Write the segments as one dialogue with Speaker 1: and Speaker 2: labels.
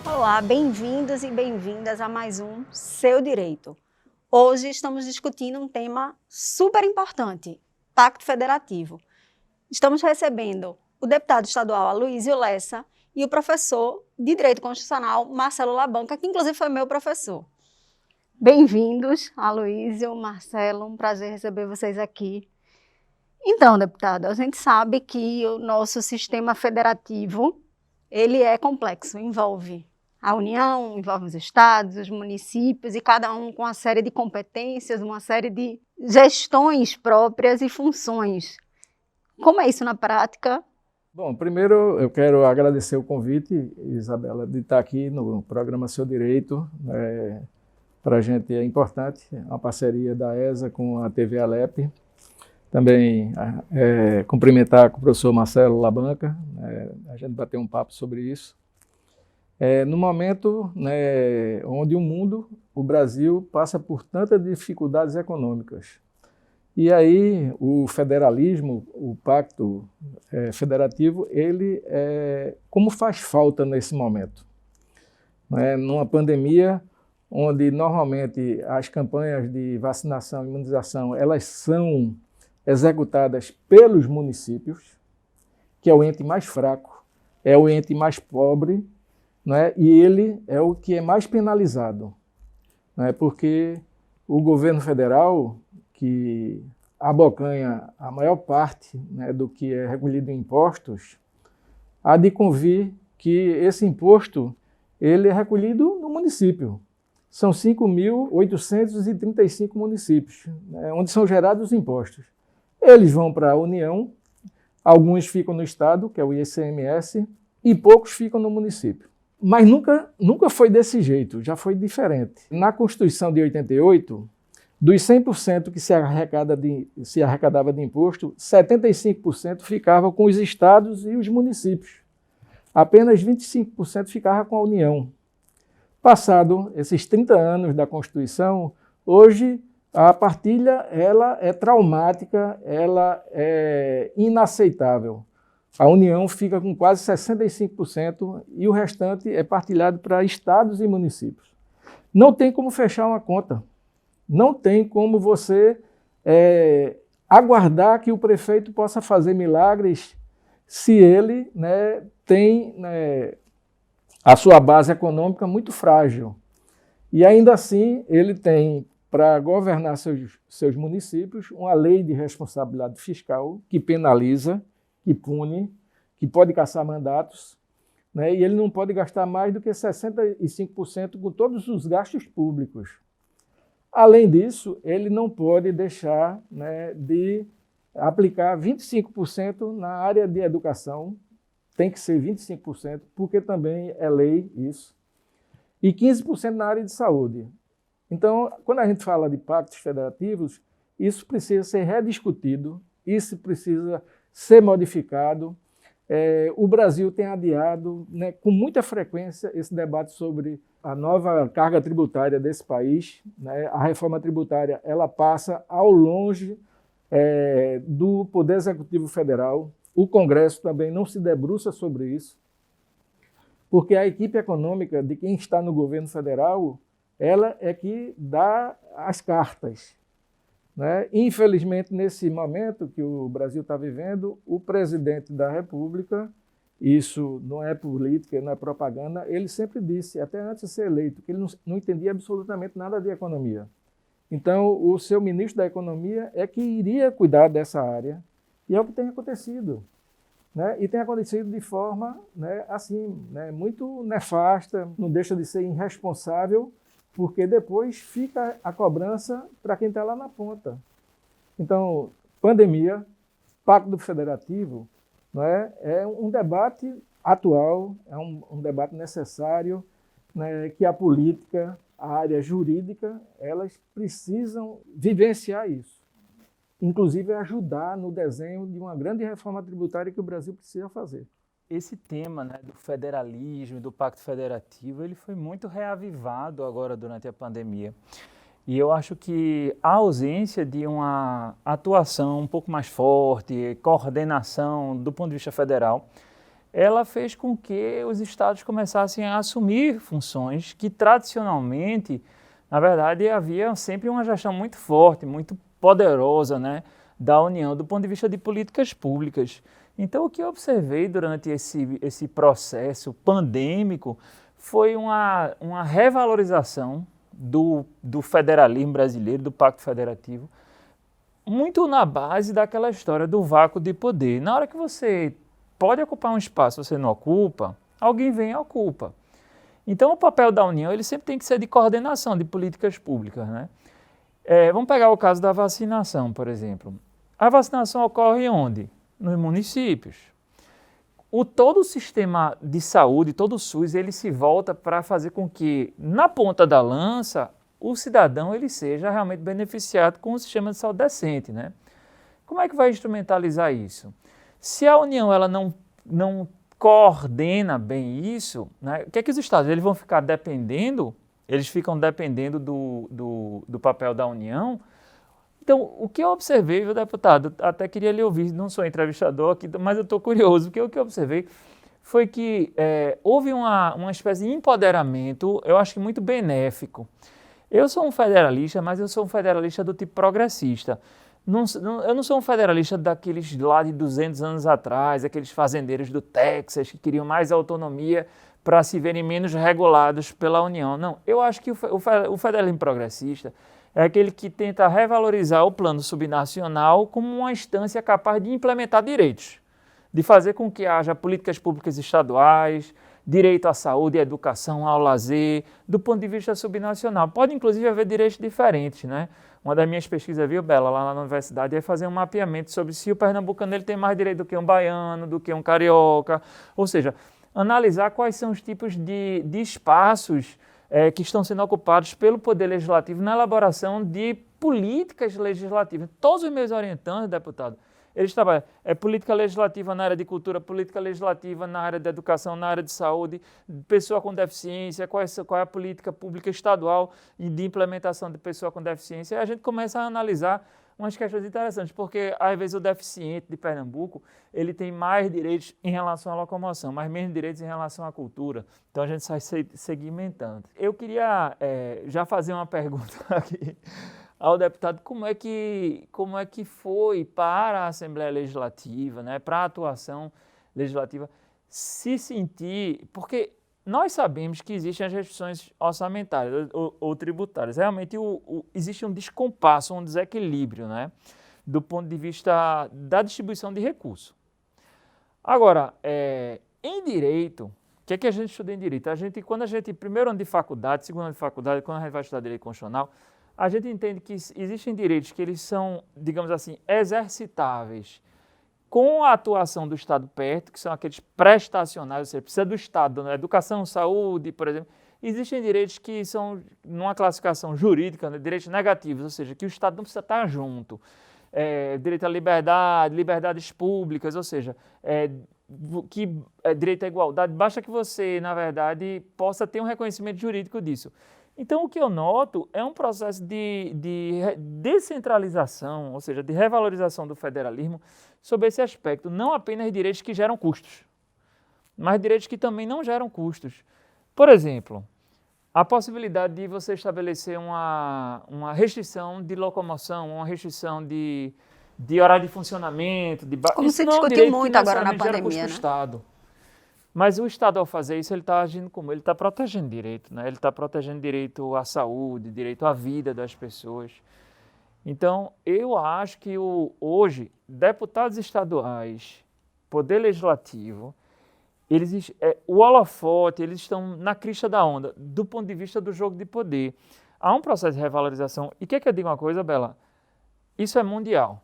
Speaker 1: Olá, bem-vindos e bem-vindas a mais um Seu Direito. Hoje estamos discutindo um tema super importante, Pacto Federativo. Estamos recebendo o deputado estadual Aloísio Lessa e o professor de Direito Constitucional Marcelo Labanca, que inclusive foi meu professor. Bem-vindos, Aloísio, Marcelo, um prazer receber vocês aqui. Então, deputado, a gente sabe que o nosso sistema federativo, ele é complexo, envolve a União, envolve os estados, os municípios, e cada um com uma série de competências, uma série de gestões próprias e funções. Como é isso na prática?
Speaker 2: Bom, primeiro eu quero agradecer o convite, Isabela, de estar aqui no programa Seu Direito. Para a gente é importante, uma parceria da ESA com a TV Alep. Também cumprimentar com o professor Marcelo Labanca, a gente bater um papo sobre isso. No momento onde o Brasil passa por tantas dificuldades econômicas. E aí o federalismo, o pacto federativo, como faz falta nesse momento? Numa pandemia onde normalmente as campanhas de vacinação e imunização, elas são executadas pelos municípios, que é o ente mais fraco, é o ente mais pobre, e ele é o que é mais penalizado, porque o governo federal, que abocanha a maior parte do que é recolhido em impostos, há de convir que esse imposto ele é recolhido no município. São 5.835 municípios, onde são gerados os impostos. Eles vão para a União, alguns ficam no Estado, que é o ICMS, e poucos ficam no município. Mas nunca foi desse jeito, já foi diferente. Na Constituição de 88, dos 100% que se arrecadava de imposto, 75% ficava com os estados e os municípios. Apenas 25% ficava com a União. Passado esses 30 anos da Constituição, hoje a partilha ela é traumática, ela é inaceitável. A União fica com quase 65% e o restante é partilhado para estados e municípios. Não tem como fechar uma conta. Não tem como você aguardar que o prefeito possa fazer milagres se ele tem a sua base econômica muito frágil. E ainda assim ele tem, para governar seus municípios, uma lei de responsabilidade fiscal que penaliza, que pune, que pode caçar mandatos, e ele não pode gastar mais do que 65% com todos os gastos públicos. Além disso, ele não pode deixar de aplicar 25% na área de educação, tem que ser 25%, porque também é lei isso, e 15% na área de saúde. Então, quando a gente fala de pactos federativos, isso precisa ser rediscutido, isso precisa ser modificado. O Brasil tem adiado com muita frequência esse debate sobre a nova carga tributária desse país. A reforma tributária ela passa ao longe do Poder Executivo Federal. O Congresso também não se debruça sobre isso, porque a equipe econômica de quem está no governo federal, ela é que dá as cartas. Infelizmente, nesse momento que o Brasil está vivendo, o presidente da República, isso não é política, não é propaganda, ele sempre disse, até antes de ser eleito, que ele não entendia absolutamente nada de economia. Então, o seu ministro da Economia é que iria cuidar dessa área, e é o que tem acontecido. E tem acontecido de forma muito nefasta, não deixa de ser irresponsável, porque depois fica a cobrança para quem está lá na ponta. Então, pandemia, Pacto Federativo, é um debate atual, é um debate necessário, que a política, a área jurídica, elas precisam vivenciar isso. Inclusive ajudar no desenho de uma grande reforma tributária que o Brasil precisa fazer.
Speaker 3: Esse tema do federalismo, do Pacto Federativo, ele foi muito reavivado agora durante a pandemia. E eu acho que a ausência de uma atuação um pouco mais forte, coordenação do ponto de vista federal, ela fez com que os estados começassem a assumir funções que tradicionalmente, na verdade, havia sempre uma gestão muito forte, muito poderosa, né, da União do ponto de vista de políticas públicas. Então, o que eu observei durante esse processo pandêmico foi uma revalorização do federalismo brasileiro, do Pacto Federativo, muito na base daquela história do vácuo de poder. Na hora que você pode ocupar um espaço, você não ocupa, alguém vem e ocupa. Então, o papel da União ele sempre tem que ser de coordenação de políticas públicas, né? Vamos pegar o caso da vacinação, por exemplo. A vacinação ocorre onde? Nos municípios. Todo o sistema de saúde, todo o SUS, ele se volta para fazer com que, na ponta da lança, o cidadão ele seja realmente beneficiado com um sistema de saúde decente, né? Como é que vai instrumentalizar isso? Se a União ela não coordena bem isso, né, o que é que os estados eles vão ficar dependendo? Eles ficam dependendo do papel da União. Então, o que eu observei, viu, deputado, até queria lhe ouvir, não sou entrevistador aqui, mas eu estou curioso, porque o que eu observei foi que houve uma espécie de empoderamento, eu acho que muito benéfico. Eu sou um federalista, mas eu sou um federalista do tipo progressista. Eu não sou um federalista daqueles lá de 200 anos atrás, aqueles fazendeiros do Texas que queriam mais autonomia para se verem menos regulados pela União. Não, eu acho que o federalismo progressista é aquele que tenta revalorizar o plano subnacional como uma instância capaz de implementar direitos, de fazer com que haja políticas públicas estaduais, direito à saúde, à educação, ao lazer, do ponto de vista subnacional. Pode, inclusive, haver direitos diferentes, né? Uma das minhas pesquisas, viu, Bela, lá na universidade, é fazer um mapeamento sobre se o pernambucano ele tem mais direito do que um baiano, do que um carioca, ou seja, analisar quais são os tipos de espaços que estão sendo ocupados pelo Poder Legislativo na elaboração de políticas legislativas. Todos os meus orientantes, deputado, eles trabalham política legislativa na área de cultura, política legislativa na área de educação, na área de saúde, pessoa com deficiência, qual é a política pública estadual e de implementação de pessoa com deficiência. E a gente começa a analisar umas questões interessantes, porque às vezes o deficiente de Pernambuco, ele tem mais direitos em relação à locomoção, mas menos direitos em relação à cultura. Então a gente sai segmentando. Eu queria já fazer uma pergunta aqui ao deputado, como é que foi para a Assembleia Legislativa, né, para a atuação legislativa, se sentir, porque nós sabemos que existem as restrições orçamentárias ou tributárias, realmente existe um descompasso, um desequilíbrio, né, do ponto de vista da distribuição de recursos. Agora, em direito, o que é que a gente estuda em direito? Quando primeiro ano de faculdade, segundo ano de faculdade, quando a gente vai estudar direito constitucional, a gente entende que existem direitos que eles são, digamos assim, exercitáveis com a atuação do Estado perto, que são aqueles prestacionais, ou seja, precisa do Estado, né? Educação, saúde, por exemplo. Existem direitos que são, numa classificação jurídica, né? Direitos negativos, ou seja, que o Estado não precisa estar junto. Direito à liberdade, liberdades públicas, ou seja, direito à igualdade, basta que você, na verdade, possa ter um reconhecimento jurídico disso. Então, o que eu noto é um processo de descentralização, ou seja, de revalorização do federalismo sobre esse aspecto, não apenas direitos que geram custos, mas direitos que também não geram custos. Por exemplo, a possibilidade de você estabelecer uma restrição de locomoção, uma restrição de horário de funcionamento,
Speaker 1: como se discutiu muito agora na pandemia, né?
Speaker 3: Estado. Mas o Estado, ao fazer isso, ele está agindo como? Ele está protegendo direito, né? Ele está protegendo direito à saúde, direito à vida das pessoas. Então, eu acho que hoje, deputados estaduais, Poder Legislativo, o holofote, eles estão na crista da onda, do ponto de vista do jogo de poder. Há um processo de revalorização. E quer que eu diga uma coisa, Bela? Isso é mundial.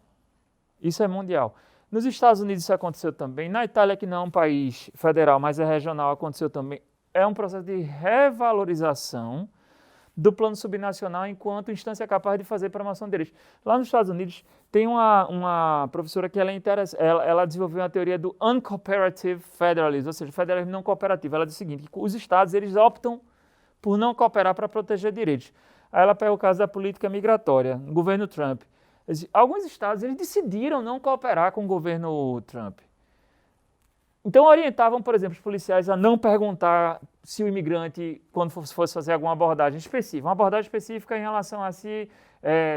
Speaker 3: Isso é mundial. Nos Estados Unidos isso aconteceu também. Na Itália, que não é um país federal, mas é regional, aconteceu também. É um processo de revalorização do plano subnacional enquanto instância capaz de fazer promoção de direitos. Lá nos Estados Unidos tem uma professora que ela desenvolveu uma teoria do uncooperative federalism, ou seja, federalismo não cooperativo. Ela diz o seguinte, que os estados eles optam por não cooperar para proteger direitos. Aí ela pega o caso da política migratória, no governo Trump. Alguns estados eles decidiram não cooperar com o governo Trump. Então orientavam, por exemplo, os policiais a não perguntar se o imigrante, quando fosse fazer alguma abordagem específica, uma abordagem específica em relação a se,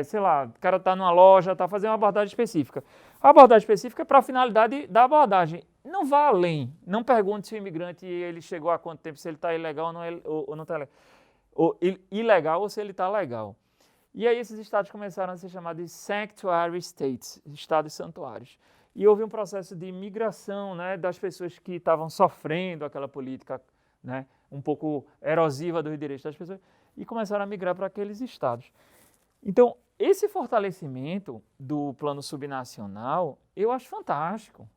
Speaker 3: sei lá, o cara está numa loja, está fazendo uma abordagem específica. A abordagem específica é para a finalidade da abordagem. Não vá além, não pergunte se o imigrante ele chegou há quanto tempo, se ele está ilegal ou não está ilegal ou se ele está legal. E aí esses estados começaram a ser chamados de sanctuary states, estados santuários. E houve um processo de migração, né, das pessoas que estavam sofrendo aquela política, né, um pouco erosiva dos direitos das pessoas, e começaram a migrar para aqueles estados. Então, esse fortalecimento do plano subnacional, eu acho fantástico,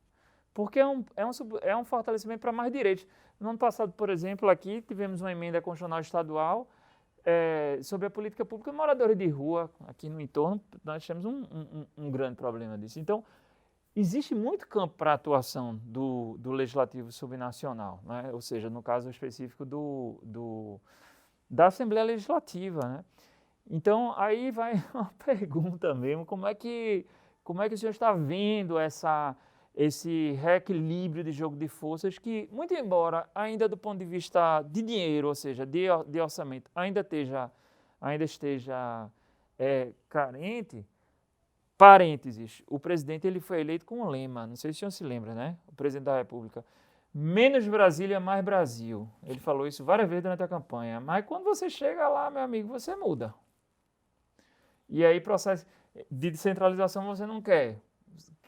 Speaker 3: porque é um fortalecimento para mais direitos. No ano passado, por exemplo, aqui tivemos uma emenda constitucional estadual sobre a política pública de moradores de rua. Aqui no entorno, nós temos um grande problema disso. Então, existe muito campo para atuação do legislativo subnacional, né? Ou seja, no caso específico da Assembleia Legislativa, né? Então, aí vai uma pergunta mesmo, como é que o senhor está vendo esse reequilíbrio de jogo de forças que, muito embora ainda do ponto de vista de dinheiro, ou seja, de orçamento, ainda esteja carente. Parênteses, o presidente ele foi eleito com um lema, não sei se o senhor se lembra, né? O presidente da República, menos Brasília, mais Brasil. Ele falou isso várias vezes durante a campanha, mas quando você chega lá, meu amigo, você muda. E aí processo de descentralização você não quer.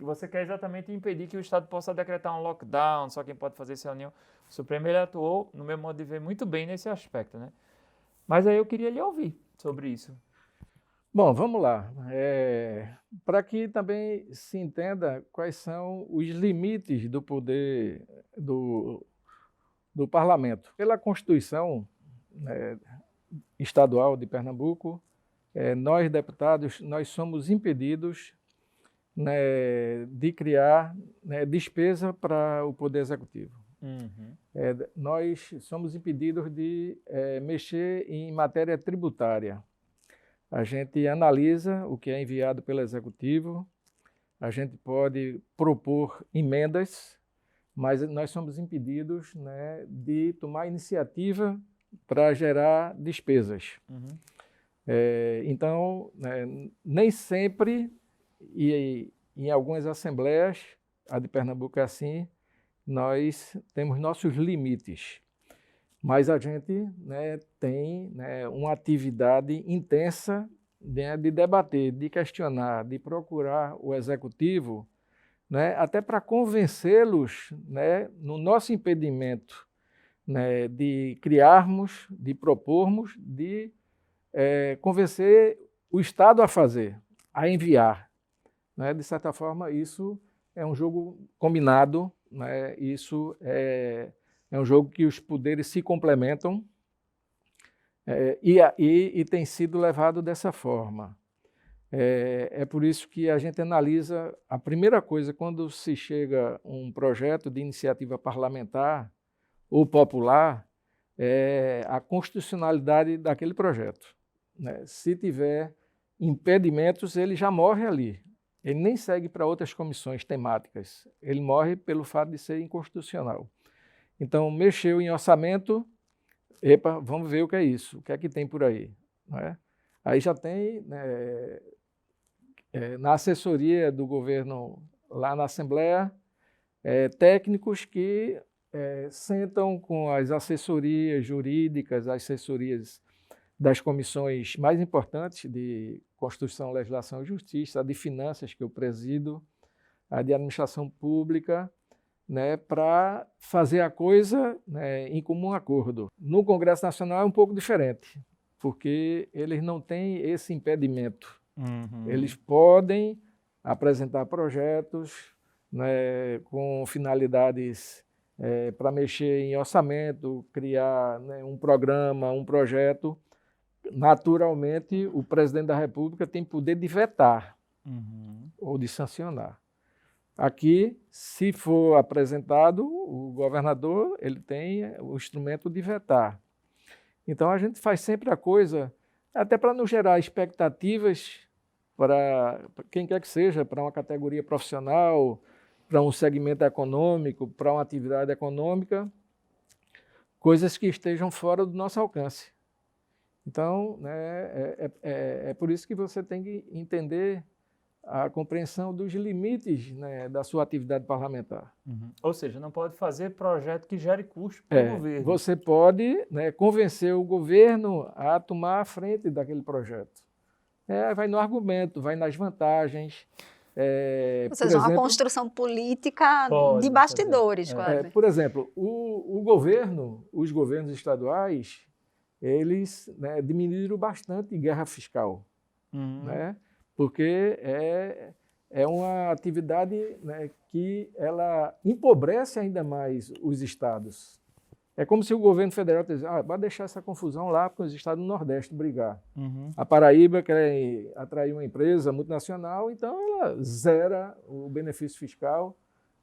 Speaker 3: Você quer exatamente impedir que o Estado possa decretar um lockdown, só quem pode fazer essa reunião. O Supremo ele atuou, no meu modo de ver, muito bem nesse aspecto, né? Mas aí eu queria lhe ouvir sobre isso.
Speaker 2: Bom, vamos lá. Para que também se entenda quais são os limites do poder do parlamento. Pela Constituição estadual de Pernambuco, nós, deputados, nós somos impedidos, né, de criar, né, despesa para o Poder Executivo.
Speaker 3: Uhum.
Speaker 2: Nós somos impedidos de mexer em matéria tributária. A gente analisa o que é enviado pelo Executivo, a gente pode propor emendas, mas nós somos impedidos, né, de tomar iniciativa para gerar despesas.
Speaker 3: Uhum.
Speaker 2: Então, nem sempre, e em algumas assembleias, a de Pernambuco é assim, nós temos nossos limites. Mas a gente, né, tem, né, uma atividade intensa, né, de debater, de questionar, de procurar o Executivo, né, até para convencê-los, né, no nosso impedimento, né, de criarmos, de propormos, de convencer o Estado a fazer, a enviar. Né? De certa forma, isso é um jogo combinado, né? Isso é um jogo que os poderes se complementam e tem sido levado dessa forma. É por isso que a gente analisa a primeira coisa quando se chega um projeto de iniciativa parlamentar ou popular, a constitucionalidade daquele projeto. Né? Se tiver impedimentos, ele já morre ali. Ele nem segue para outras comissões temáticas. Ele morre pelo fato de ser inconstitucional. Então, mexeu em orçamento, vamos ver o que é isso, o que é que tem por aí. Não é? Aí já tem, né, na assessoria do governo, lá na Assembleia, técnicos que sentam com as assessorias jurídicas, as assessorias das comissões mais importantes de Constituição, Legislação e Justiça, a de Finanças, que eu presido, a de Administração Pública, né, para fazer a coisa, né, em comum acordo. No Congresso Nacional é um pouco diferente, porque eles não têm esse impedimento.
Speaker 3: Uhum.
Speaker 2: Eles podem apresentar projetos, né, com finalidades para mexer em orçamento, criar, né, um programa, um projeto. Naturalmente, o presidente da República tem poder de vetar,
Speaker 3: Uhum,
Speaker 2: ou de sancionar. Aqui, se for apresentado, o governador ele tem o instrumento de vetar. Então, a gente faz sempre a coisa até para não gerar expectativas para quem quer que seja, para uma categoria profissional, para um segmento econômico, para uma atividade econômica, coisas que estejam fora do nosso alcance. Então, né, é por isso que você tem que entender a compreensão dos limites, né, da sua atividade parlamentar.
Speaker 3: Ou seja, não pode fazer projeto que gere custo para o governo.
Speaker 2: Você pode, né, convencer o governo a tomar a frente daquele projeto. Vai no argumento, vai nas vantagens.
Speaker 1: Ou seja, uma construção política de bastidores, quase.
Speaker 2: Por exemplo, os governos estaduais, eles, né, diminuíram bastante guerra fiscal, né, porque é uma atividade, né, que ela empobrece ainda mais os estados. É como se o governo federal dissesse, vai deixar essa confusão lá para os estados do Nordeste brigar. A Paraíba quer atrair uma empresa multinacional, então ela zera o benefício fiscal,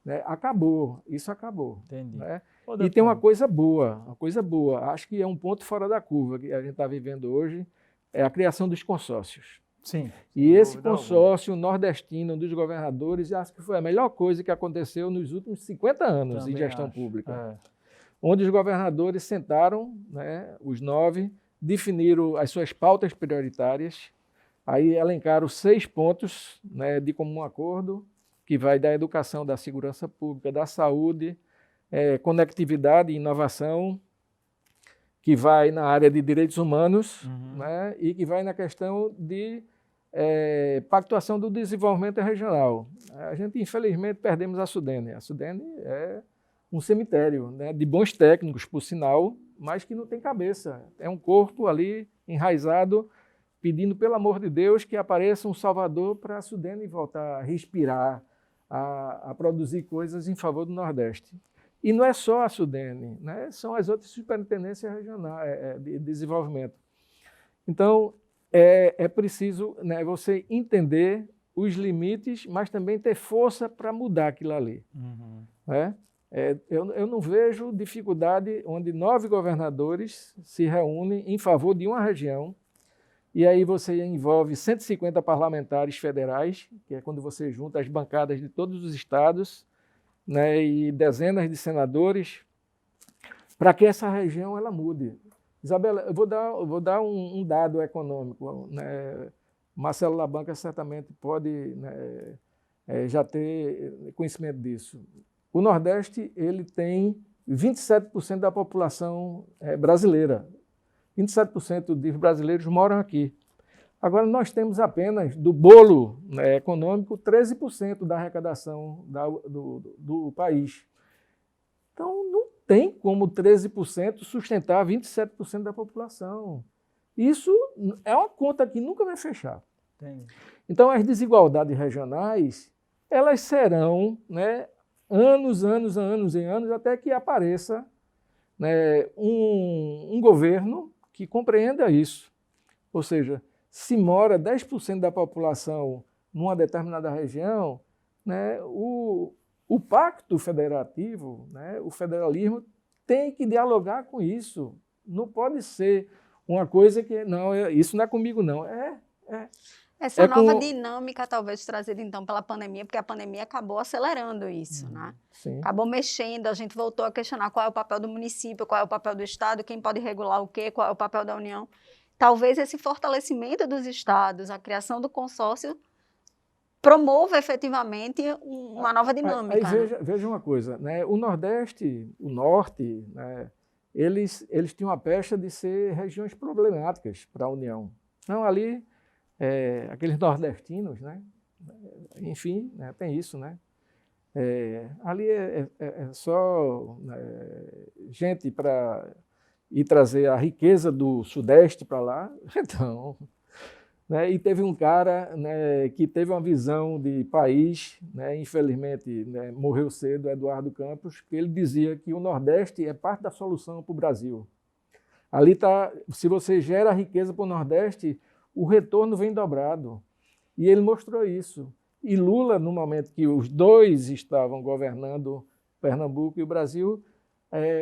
Speaker 2: né? Acabou, isso acabou.
Speaker 3: Entendi.
Speaker 2: Né? E tem uma coisa boa, acho que é um ponto fora da curva que a gente está vivendo hoje, é a criação dos consórcios.
Speaker 3: Sim.
Speaker 2: E esse consórcio nordestino dos governadores, acho que foi a melhor coisa que aconteceu nos últimos 50 anos
Speaker 3: Também
Speaker 2: em gestão
Speaker 3: acho.
Speaker 2: pública. Onde os governadores sentaram, né, os 9, definiram as suas pautas prioritárias, aí elencaram 6 pontos, né, de comum acordo, que vai da educação, da segurança pública, da saúde, conectividade e inovação, que vai na área de direitos humanos, né, e que vai na questão de pactuação do desenvolvimento regional. A gente, infelizmente, perdemos a Sudene. A Sudene é um cemitério, né, de bons técnicos, por sinal, mas que não tem cabeça. É um corpo ali enraizado, pedindo, pelo amor de Deus, que apareça um salvador para a Sudene voltar a respirar, a produzir coisas em favor do Nordeste. E não é só a Sudene, né, são as outras superintendências regionais de desenvolvimento. Então, é preciso, né, você entender os limites, mas também ter força para mudar aquilo ali. Né? Eu não vejo dificuldade onde 9 governadores se reúnem em favor de uma região, e aí você envolve 150 parlamentares federais, que é quando você junta as bancadas de todos os estados, né, e dezenas de senadores, para que essa região ela mude. Isabela, eu vou dar um dado econômico. Né? Marcelo Labanca certamente pode, né, já ter conhecimento disso. O Nordeste ele tem 27% da população brasileira. 27% dos brasileiros moram aqui. Agora, nós temos apenas, do bolo, né, econômico, 13% da arrecadação do país. Então, não tem como 13% sustentar 27% da população. Isso é uma conta que nunca vai fechar.
Speaker 3: Entendi.
Speaker 2: Então, as desigualdades regionais, elas serão, né, anos, até que apareça, né, um governo que compreenda isso. Ou seja, se mora 10% da população numa determinada região, né, o pacto federativo, né, o federalismo, tem que dialogar com isso. Não pode ser uma coisa que, não, isso não é comigo, não.
Speaker 1: Essa nova dinâmica, talvez, trazida, então, pela pandemia, porque a pandemia acabou acelerando isso, né?
Speaker 2: Sim.
Speaker 1: Acabou mexendo, a gente voltou a questionar qual é o papel do município, qual é o papel do Estado, quem pode regular o quê, qual é o papel da União. Talvez esse fortalecimento dos estados, a criação do consórcio, promova efetivamente uma nova dinâmica.
Speaker 2: Aí veja uma coisa, né? O Nordeste, o Norte, né, eles tinham a pecha de ser regiões problemáticas para a União. Então, ali, aqueles nordestinos, né? Enfim, né, tem isso, né? Ali é só gente para ir trazer a riqueza do Sudeste para lá. Então, né, e teve um cara, né, que teve uma visão de país, né, infelizmente, né, morreu cedo, Eduardo Campos, que ele dizia que o Nordeste é parte da solução para o Brasil. Ali está, se você gera riqueza para o Nordeste, o retorno vem dobrado. E ele mostrou isso. E Lula, no momento que os dois estavam governando Pernambuco e o Brasil,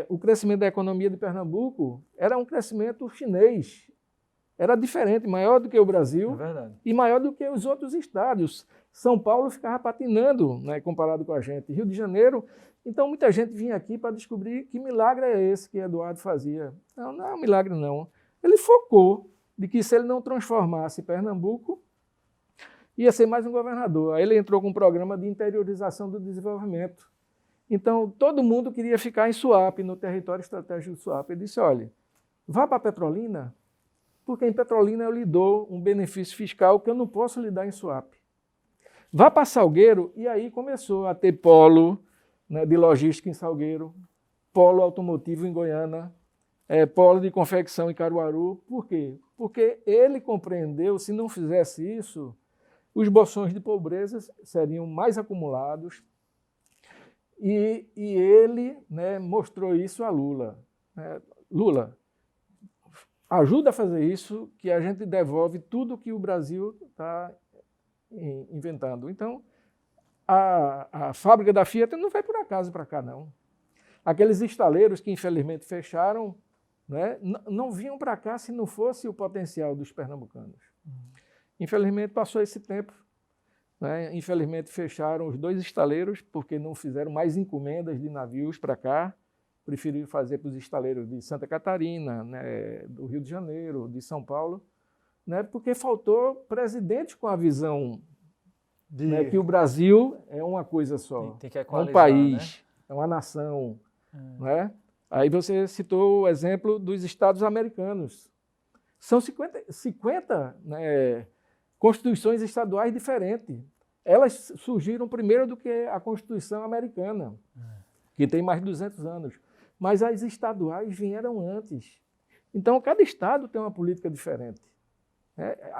Speaker 2: o crescimento da economia de Pernambuco era um crescimento chinês. era diferente, maior do que o Brasil
Speaker 3: É verdade.
Speaker 2: e maior do que os outros estados. São Paulo ficava patinando, né, comparado com a gente. Rio de Janeiro, então muita gente vinha aqui para descobrir que milagre é esse que Eduardo fazia. Não, não é um milagre não. Ele focou de que se ele não transformasse Pernambuco, ia ser mais um governador. Aí ele entrou com um programa de interiorização do desenvolvimento. Então, todo mundo queria ficar em Suape, no território estratégico de Suape. Ele disse, olha, vá para Petrolina, porque em Petrolina eu lhe dou um benefício fiscal que eu não posso lhe dar em Suape. Vá para Salgueiro, e aí começou a ter polo, né, de logística em Salgueiro, polo automotivo em Goiânia, polo de confecção em Caruaru. Por quê? Porque ele compreendeu, se não fizesse isso, os bolsões de pobreza seriam mais acumulados, e ele, né, mostrou isso a Lula. Lula, ajuda a fazer isso, que a gente devolve tudo que o Brasil está inventando. Então, a fábrica da Fiat não vai por acaso para cá, não. Aqueles estaleiros que, infelizmente, fecharam, né, não vinham para cá se não fosse o potencial dos pernambucanos. Infelizmente, passou esse tempo. Né? Infelizmente, fecharam os 2 estaleiros porque não fizeram mais encomendas de navios para cá. Preferiram fazer para os estaleiros de Santa Catarina, né, do Rio de Janeiro, de São Paulo, né, porque faltou presidente com a visão né, que o Brasil é uma coisa só,
Speaker 3: tem que
Speaker 2: é
Speaker 3: equalizar,
Speaker 2: um país,
Speaker 3: né?
Speaker 2: É uma nação. Né? Aí você citou o exemplo dos Estados americanos. São 50 né, constituições estaduais diferentes. Elas surgiram primeiro do que a Constituição americana, que tem mais de 200 anos. Mas as estaduais vieram antes. Então, cada estado tem uma política diferente.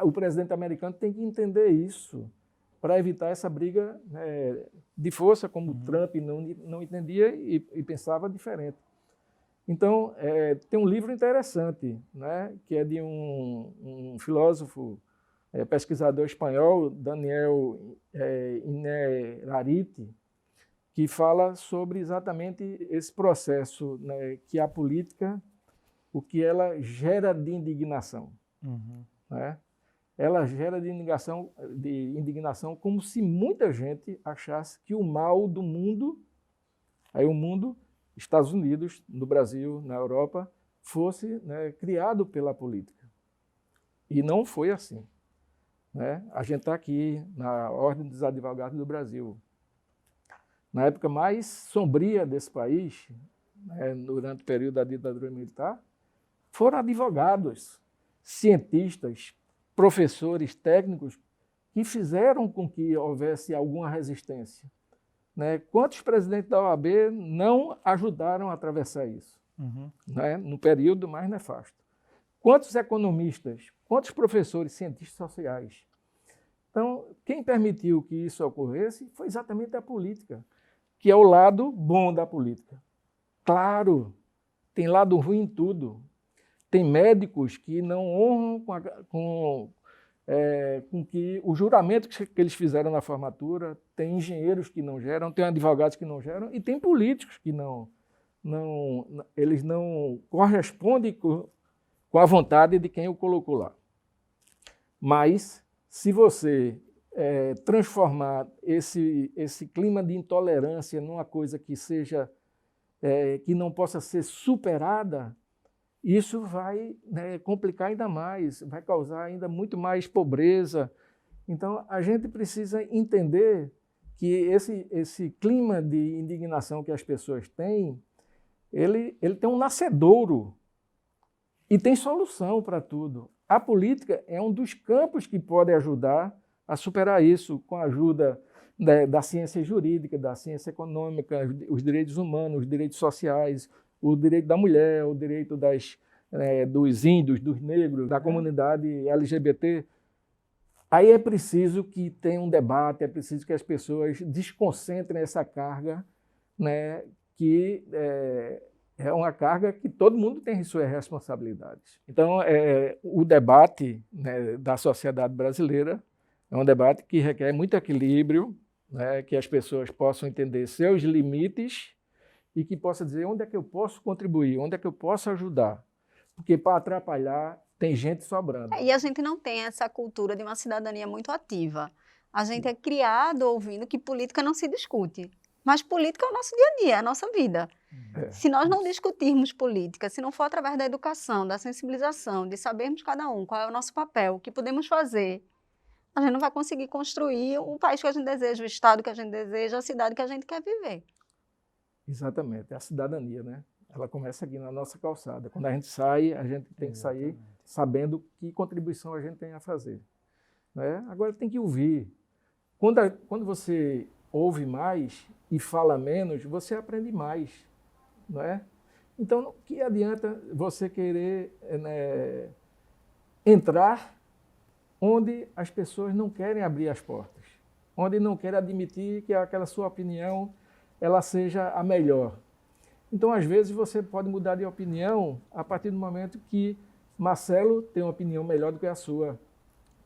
Speaker 2: O presidente americano tem que entender isso para evitar essa briga de força, como Trump não entendia e pensava diferente. Então, tem um livro interessante, né, que é de um filósofo, pesquisador espanhol, Daniel Innerarity, que fala sobre exatamente esse processo, né, que a política, o que ela gera de indignação. Né? Ela gera de indignação como se muita gente achasse que o mal do mundo, aí o mundo, Estados Unidos, no Brasil, na Europa, fosse né, criado pela política. E não foi assim. Né? A gente está aqui na Ordem dos Advogados do Brasil. Na época mais sombria desse país, né, durante o período da ditadura militar, foram advogados, cientistas, professores, técnicos, que fizeram com que houvesse alguma resistência. Né? Quantos presidentes da OAB não ajudaram a atravessar isso? Né? No período mais nefasto. Quantos economistas, quantos professores, cientistas sociais? Então, quem permitiu que isso ocorresse foi exatamente a política, que é o lado bom da política. Claro, tem lado ruim em tudo. Tem médicos que não honram com que o juramento que eles fizeram na formatura, tem engenheiros que não geram, tem advogados que não geram e tem políticos que eles não correspondem com a vontade de quem o colocou lá. Mas, se você transformar esse clima de intolerância numa coisa que seja, que não possa ser superada, isso vai né, complicar ainda mais, vai causar ainda muito mais pobreza. Então, a gente precisa entender que esse clima de indignação que as pessoas têm, ele tem um nascedouro e tem solução para tudo. A política é um dos campos que pode ajudar a superar isso, com a ajuda da ciência jurídica, da ciência econômica, os direitos humanos, os direitos sociais, o direito da mulher, o direito dos índios, dos negros, da comunidade LGBT. Aí é preciso que tenha um debate, é preciso que as pessoas desconcentrem essa carga, né, que é uma carga que todo mundo tem suas responsabilidades. Então, o debate né, da sociedade brasileira é um debate que requer muito equilíbrio, né, que as pessoas possam entender seus limites e que possam dizer onde é que eu posso contribuir, onde é que eu posso ajudar. Porque para atrapalhar tem gente sobrando.
Speaker 1: E a gente não tem essa cultura de uma cidadania muito ativa. A gente é criado ouvindo que política não se discute. Mas política é o nosso dia a dia, é a nossa vida.
Speaker 2: É.
Speaker 1: Se nós não discutirmos política, se não for através da educação, da sensibilização, de sabermos cada um qual é o nosso papel, o que podemos fazer, a gente não vai conseguir construir o país que a gente deseja, o estado que a gente deseja, a cidade que a gente quer viver.
Speaker 2: Exatamente, é a cidadania, né? Ela começa aqui na nossa calçada. Quando a gente sai, a gente tem que sair sabendo que contribuição a gente tem a fazer, né? Agora tem que ouvir. Quando você ouve mais e fala menos, você aprende mais, não é? Então, que adianta você querer entrar onde as pessoas não querem abrir as portas, onde não querem admitir que aquela sua opinião ela seja a melhor. Então, às vezes, você pode mudar de opinião a partir do momento que Marcelo tem uma opinião melhor do que a sua,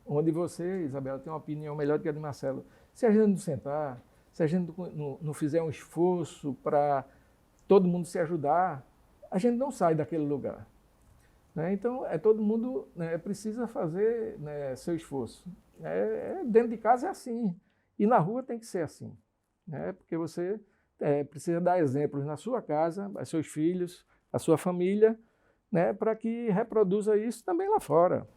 Speaker 2: onde você, Isabela, tem uma opinião melhor do que a de Marcelo. Se a gente não sentar, se a gente não fizer um esforço para todo mundo se ajudar, a gente não sai daquele lugar, né? Então, todo mundo, né, precisa fazer, né, seu esforço. Dentro de casa é assim, e na rua tem que ser assim, né? Porque você precisa dar exemplos na sua casa, aos seus filhos, à sua família, né, para que reproduza isso também lá fora.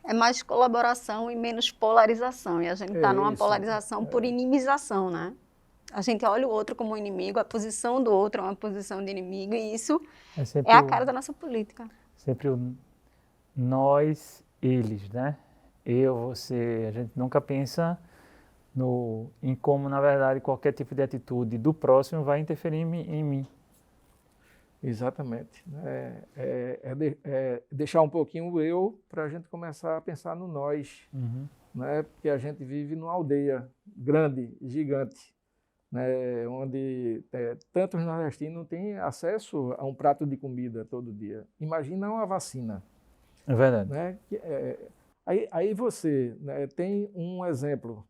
Speaker 1: É mais colaboração e menos polarização. E a gente está numa polarização por inimização, né? A gente olha o outro como um inimigo, a posição do outro é uma posição de inimigo, e isso é a cara da nossa política.
Speaker 3: Sempre o nós, eles, né? Eu, você, a gente nunca pensa em como, na verdade, qualquer tipo de atitude do próximo vai interferir em mim.
Speaker 2: Exatamente. Deixar um pouquinho o eu para a gente começar a pensar no nós, né? Porque a gente vive numa aldeia grande, gigante, né? Onde tantos nordestinos não têm acesso a um prato de comida todo dia. Imagina uma vacina.
Speaker 3: É verdade.
Speaker 2: Né? Aí você, né, tem um exemplo,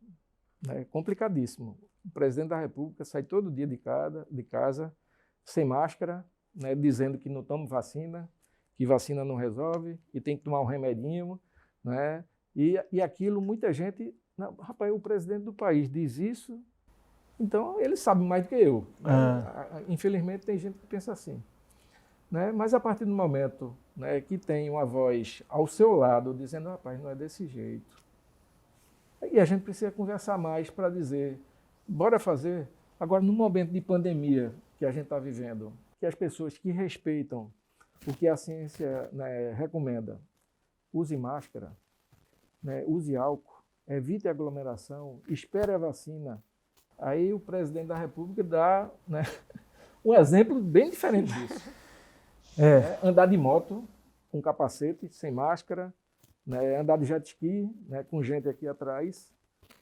Speaker 2: né, complicadíssimo. O presidente da República sai todo dia de casa sem máscara, né, dizendo que não toma vacina, que vacina não resolve, que tem que tomar um remedinho, né? E aquilo, muita gente... Não, rapaz, o presidente do país diz isso, então ele sabe mais do que eu. Infelizmente, tem gente que pensa assim, né? Mas a partir do momento, né, que tem uma voz ao seu lado dizendo, rapaz, não é desse jeito. E a gente precisa conversar mais para dizer, bora fazer. Agora, no momento de pandemia que a gente está vivendo, que as pessoas que respeitam o que a ciência, né, recomenda, use máscara, né, use álcool, evite aglomeração, espere a vacina. Aí o presidente da República dá, né, um exemplo bem diferente disso. Andar de moto com capacete, sem máscara, né, andar de jet ski, né, com gente aqui atrás,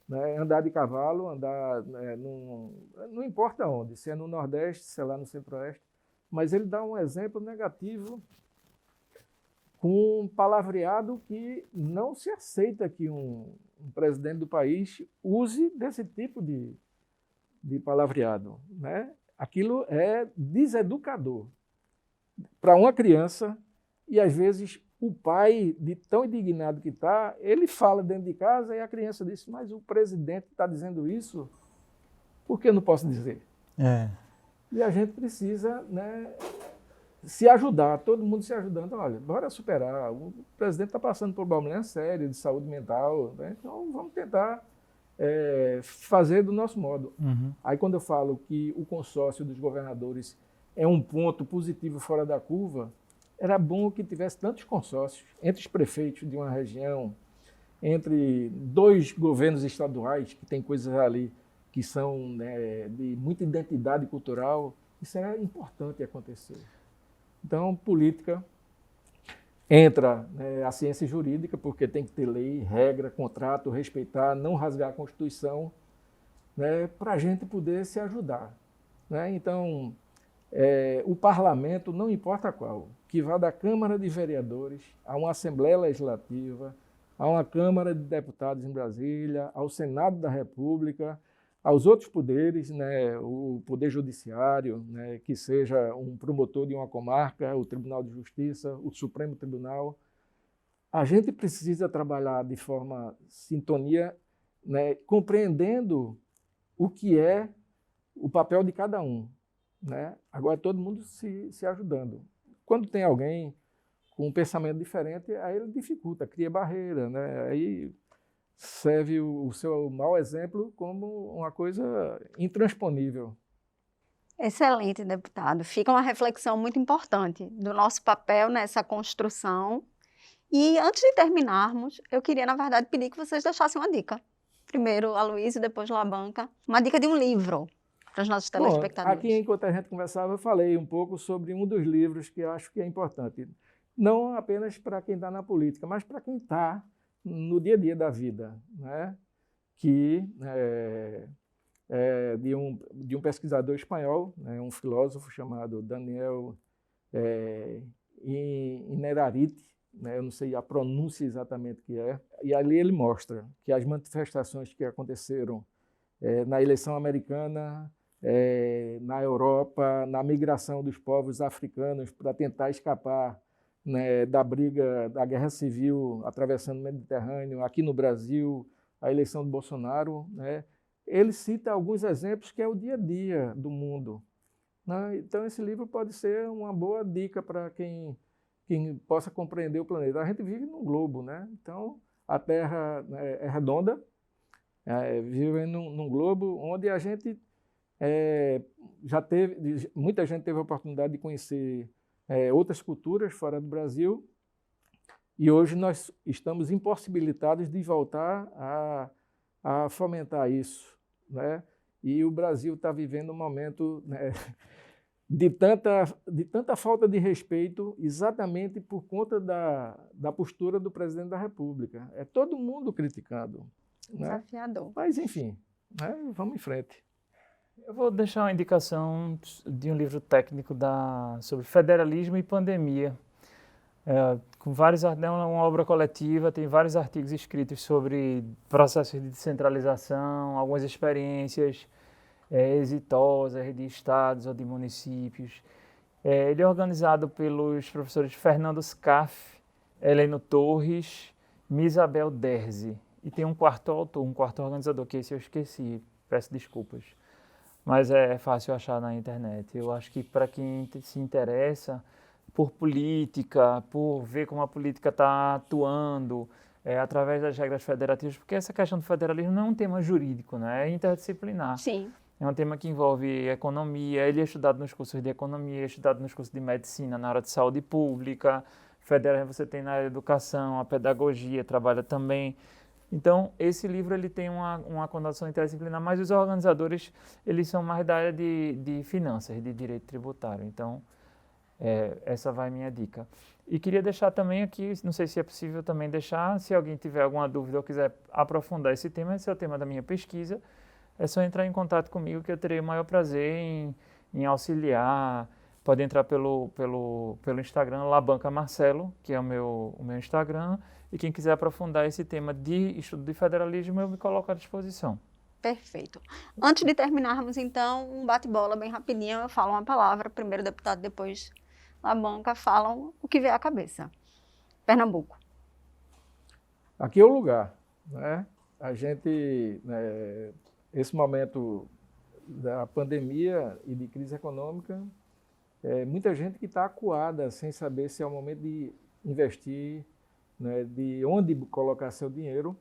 Speaker 2: né, andar de cavalo, andar, né, não importa onde, se é no Nordeste, se é lá no Centro-Oeste, mas ele dá um exemplo negativo com um palavreado que não se aceita que um presidente do país use desse tipo de palavreado, né? Aquilo é deseducador para uma criança, e às vezes o pai, de tão indignado que está, ele fala dentro de casa e a criança diz, mas o presidente está dizendo isso, por que eu não posso dizer? E a gente precisa, né, se ajudar, todo mundo se ajudando. Olha, bora superar. O presidente está passando por um problema sério de saúde mental, né? Então vamos tentar fazer do nosso modo. Aí quando eu falo que o consórcio dos governadores é um ponto positivo fora da curva, era bom que tivesse tantos consórcios entre os prefeitos de uma região, entre dois governos estaduais, que tem coisas ali que são, né, de muita identidade cultural. Isso é importante acontecer. Então, política, entra, né, a ciência jurídica, porque tem que ter lei, regra, contrato, respeitar, não rasgar a Constituição, né, para a gente poder se ajudar, né? Então, o parlamento, não importa qual, que vá da Câmara de Vereadores a uma Assembleia Legislativa, a uma Câmara de Deputados em Brasília, ao Senado da República, aos outros poderes, né, o Poder Judiciário, né, que seja um promotor de uma comarca, o Tribunal de Justiça, o Supremo Tribunal, a gente precisa trabalhar de forma sintonia, né, compreendendo o que é o papel de cada um, né? Agora todo mundo se ajudando. Quando tem alguém com um pensamento diferente, aí ele dificulta, cria barreira, né? Aí serve o seu mau exemplo como uma coisa intransponível.
Speaker 1: Excelente, deputado. Fica uma reflexão muito importante do nosso papel nessa construção. E antes de terminarmos, eu queria, na verdade, pedir que vocês deixassem uma dica. Primeiro a Luísa e depois Labanca. Uma dica de um livro para os nossos
Speaker 2: Bom,
Speaker 1: telespectadores.
Speaker 2: aqui, enquanto a gente conversava, eu falei um pouco sobre um dos livros que eu acho que é importante. Não apenas para quem está na política, mas para quem está no dia a dia da vida, né? Que é de um pesquisador espanhol, né? Um filósofo chamado Daniel Innerarity, né? Eu não sei a pronúncia exatamente que é, e ali ele mostra que as manifestações que aconteceram na eleição americana, na Europa, na migração dos povos africanos para tentar escapar, né, da briga, da guerra civil atravessando o Mediterrâneo, aqui no Brasil, a eleição do Bolsonaro, né, ele cita alguns exemplos que é o dia a dia do mundo, né? Então esse livro pode ser uma boa dica para quem possa compreender o planeta. A gente vive num globo, né? Então a Terra é redonda, vive num globo onde a gente muita gente teve a oportunidade de conhecer outras culturas fora do Brasil, e hoje nós estamos impossibilitados de voltar a fomentar isso, né? E o Brasil está vivendo um momento, né, de tanta falta de respeito, exatamente por conta da postura do presidente da República. É todo mundo criticando, né?
Speaker 1: Desafiador.
Speaker 2: Mas, enfim, né, vamos em frente.
Speaker 3: Eu vou deixar uma indicação de um livro técnico sobre federalismo e pandemia. É uma obra coletiva, tem vários artigos escritos sobre processos de descentralização, algumas experiências exitosas de estados ou de municípios. Ele é organizado pelos professores Fernando Scaff, Heleno Torres, Misabel Derzi. E tem um quarto autor, um quarto organizador, que esse eu esqueci, peço desculpas. Mas é fácil achar na internet. Eu acho que para quem se interessa por política, por ver como a política está atuando através das regras federativas, porque essa questão do federalismo não é um tema jurídico, né? É interdisciplinar.
Speaker 1: Sim.
Speaker 3: É um tema que envolve economia, ele é estudado nos cursos de economia, é estudado nos cursos de medicina, na área de saúde pública, federalismo você tem na área de educação, a pedagogia trabalha também. Então, esse livro ele tem uma conotação interdisciplinar, mas os organizadores eles são mais da área de finanças, de direito tributário. Então, essa vai a minha dica. E queria deixar também aqui, não sei se é possível também deixar, se alguém tiver alguma dúvida ou quiser aprofundar esse tema, esse é o tema da minha pesquisa, é só entrar em contato comigo que eu terei o maior prazer em auxiliar. Pode entrar pelo Instagram, Labanca Marcelo, que é o meu Instagram, e quem quiser aprofundar esse tema de estudo de federalismo, eu me coloco à disposição.
Speaker 1: Perfeito. Antes de terminarmos, então, um bate-bola bem rapidinho, eu falo uma palavra, primeiro o deputado, depois Labanca, falam o que vier à cabeça. Pernambuco.
Speaker 2: Aqui é o lugar, né? A gente, esse momento da pandemia e de crise econômica, muita gente que está acuada, sem saber se é o momento de investir, né, de onde colocar seu dinheiro.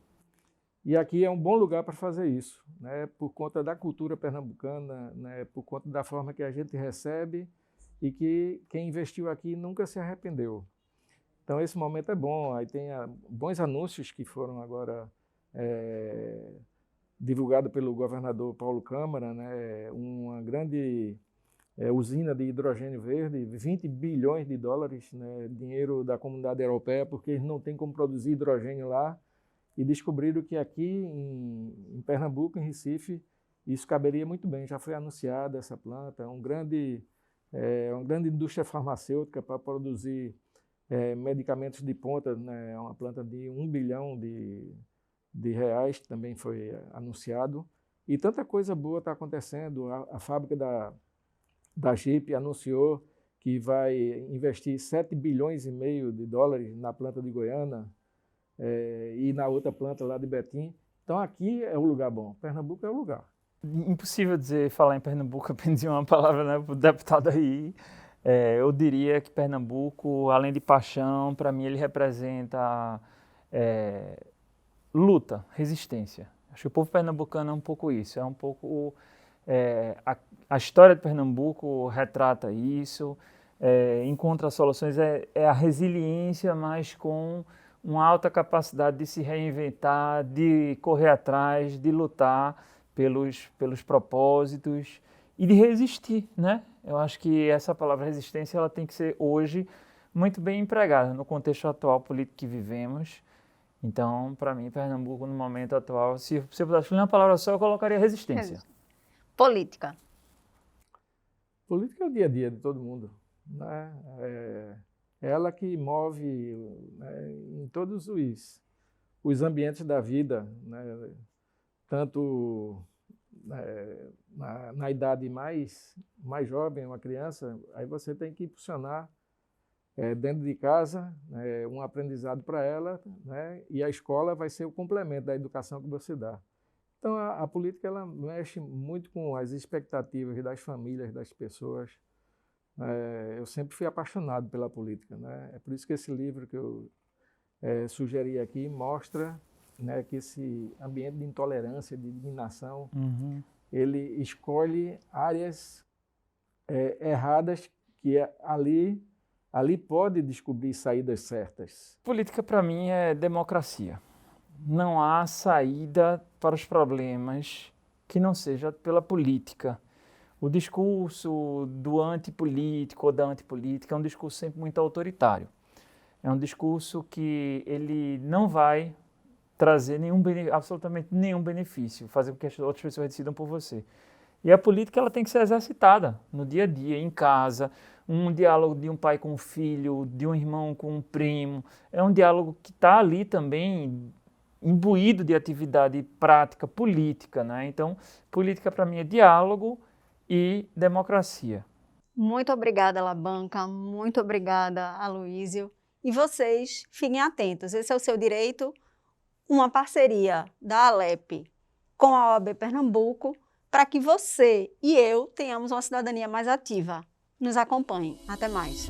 Speaker 2: E aqui é um bom lugar para fazer isso, né, por conta da cultura pernambucana, né, por conta da forma que a gente recebe e que quem investiu aqui nunca se arrependeu. Então esse momento é bom, aí tem bons anúncios que foram agora divulgados pelo governador Paulo Câmara, né, uma grande usina de hidrogênio verde, 20 bilhões de dólares, né, dinheiro da comunidade europeia, porque eles não têm como produzir hidrogênio lá, e descobriram que aqui em Pernambuco, em Recife, isso caberia muito bem. Já foi anunciada essa planta, uma grande indústria farmacêutica para produzir medicamentos de ponta, né, uma planta de 1 bilhão de reais, também foi anunciado. E tanta coisa boa está acontecendo. A fábrica da Jeep anunciou que vai investir 7 bilhões e meio de dólares na planta de Goiânia. e na outra planta lá de Betim. Então aqui é o lugar bom, Pernambuco é o lugar.
Speaker 3: Impossível falar em Pernambuco apenas em uma palavra, né, para o deputado aí. Eu diria que Pernambuco, além de paixão, para mim ele representa luta, resistência. Acho que o povo pernambucano é um pouco isso, é um pouco... a história de Pernambuco retrata isso, encontra soluções, é a resiliência, mas com uma alta capacidade de se reinventar, de correr atrás, de lutar pelos propósitos e de resistir, né? Eu acho que essa palavra resistência ela tem que ser hoje muito bem empregada no contexto atual político que vivemos. Então, para mim, Pernambuco, no momento atual, se eu pudesse escolher uma palavra só, eu colocaria resistência.
Speaker 1: Política.
Speaker 2: Política é o dia a dia de todo mundo, né? É ela que move, né, em todos os ambientes da vida, né? Tanto na idade mais jovem, uma criança, aí você tem que impulsionar dentro de casa um aprendizado para ela, né? E a escola vai ser o complemento da educação que você dá. Então a política ela mexe muito com as expectativas das famílias, das pessoas. Eu sempre fui apaixonado pela política, né? É por isso que esse livro que eu sugeri aqui mostra, né, que esse ambiente de intolerância, de indignação, ele escolhe áreas erradas que ali pode descobrir saídas certas.
Speaker 3: Política, para mim, é democracia. Não há saída para os problemas que não seja pela política. O discurso do antipolítico ou da antipolítica é um discurso sempre muito autoritário. É um discurso que ele não vai trazer absolutamente nenhum benefício, fazer com que as outras pessoas decidam por você. E a política ela tem que ser exercitada no dia a dia, em casa, um diálogo de um pai com um filho, de um irmão com um primo. É um diálogo que está ali também imbuído de atividade prática política, né? Então, política para mim é diálogo e democracia.
Speaker 1: Muito obrigada, Labanca. Muito obrigada, Aloísio. E vocês, fiquem atentos. Esse é o Seu Direito, uma parceria da Alep com a OAB Pernambuco, para que você e eu tenhamos uma cidadania mais ativa. Nos acompanhe. Até mais.